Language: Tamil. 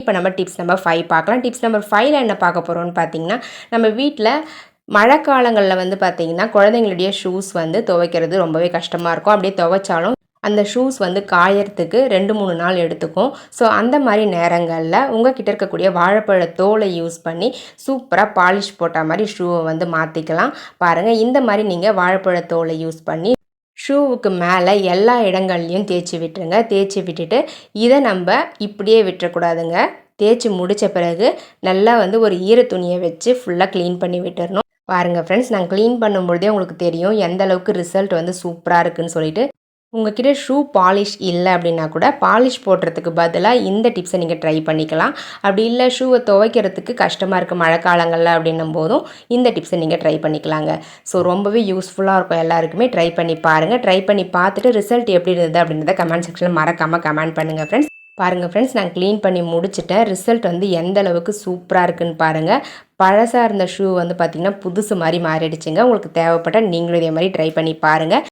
இப்போ நம்ம டிப்ஸ் நம்பர் 5 பார்க்கலாம். டிப்ஸ் நம்பர் 5ல என்ன பார்க்க போகிறோம்னு பார்த்தீங்கன்னா, நம்ம வீட்டில் மழை காலங்களில் வந்து பார்த்தீங்கன்னா குழந்தைங்களுடைய ஷூஸ் வந்து துவைக்கிறது ரொம்பவே கஷ்டமாக இருக்கும். அப்படியே துவைச்சாலும் அந்த ஷூஸ் வந்து காயறதுக்கு 2-3 நாள் எடுத்துக்கும். ஸோ அந்த மாதிரி நேரங்களில் உங்ககிட்ட இருக்கக்கூடிய வாழைப்பழ தோலை யூஸ் பண்ணி சூப்பராக பாலிஷ் போட்ட மாதிரி ஷூவை வந்து மாற்றிக்கலாம். பாருங்கள், இந்த மாதிரி நீங்கள் வாழைப்பழ தோலை யூஸ் பண்ணி ஷூவுக்கு மேலே எல்லா இடங்கள்லையும் தேய்ச்சி விட்டுருங்க. தேய்ச்சி விட்டுட்டு இதை நம்ம இப்படியே விட்டுறக்கூடாதுங்க. தேய்ச்சி முடித்த பிறகு நல்லா வந்து ஒரு ஈர துணியை வச்சு ஃபுல்லாக க்ளீன் பண்ணி விட்டுறணும். பாருங்கள் ஃப்ரெண்ட்ஸ், நான் க்ளீன் பண்ணும்பொழுதே உங்களுக்கு தெரியும் எந்த அளவுக்கு ரிசல்ட் வந்து சூப்பராக இருக்குதுன்னு சொல்லிட்டு. உங்ககிட்ட ஷூ பாலிஷ் இல்லை அப்படின்னா கூட பாலிஷ் போடுறதுக்கு பதிலாக இந்த டிப்ஸை நீங்கள் ட்ரை பண்ணிக்கலாம். அப்படி இல்லை ஷூவை துவைக்கிறதுக்கு கஷ்டமாக இருக்குது மழை காலங்களில் அப்படின்னும் போதும் இந்த டிப்ஸை நீங்கள் ட்ரை பண்ணிக்கலாங்க. ஸோ ரொம்பவே யூஸ்ஃபுல்லாக இருக்கும், எல்லாருக்குமே ட்ரை பண்ணி பாருங்கள். ட்ரை பண்ணி பார்த்துட்டு ரிசல்ட் எப்படி இருந்தது அப்படின்றத கமெண்ட் செக்ஷனில் மறக்காமல் கமெண்ட் பண்ணுங்கள் ஃப்ரெண்ட்ஸ். பாருங்கள் ஃப்ரெண்ட்ஸ், நான் க்ளீன் பண்ணி முடிச்சிட்டேன். ரிசல்ட் வந்து எந்த அளவுக்கு சூப்பராக இருக்குன்னு பாருங்கள். பழசாக இருந்த ஷூ வந்து பார்த்திங்கன்னா புதுசு மாதிரி மாறிடுச்சுங்க. உங்களுக்கு தேவைப்பட்டால் நீங்களும் இதே மாதிரி ட்ரை பண்ணி பாருங்கள்.